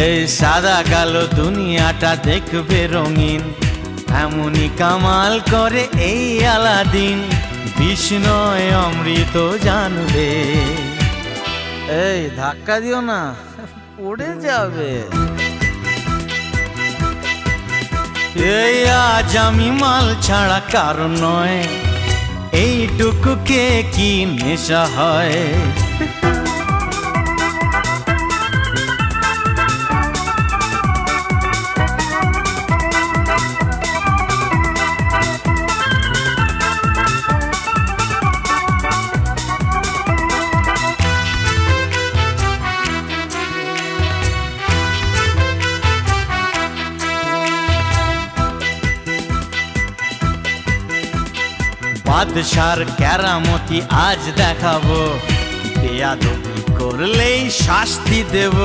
এই সাদা কালো দুনিয়াটা দেখবে রঙিন, এমনই কামাল করে এই আলাদিন, বিষ্ণয় অমৃত জানবে। এই ধাক্কা দিও না, পড়ে যাবে। এই আজ আমি মাল ছাড়া কারণ নয়, এইটুকু কে কি নেশা হয়। বাদশার কেরামতি আজ দেখাবো, বেয়াদবি করলেই শাস্তি দেব।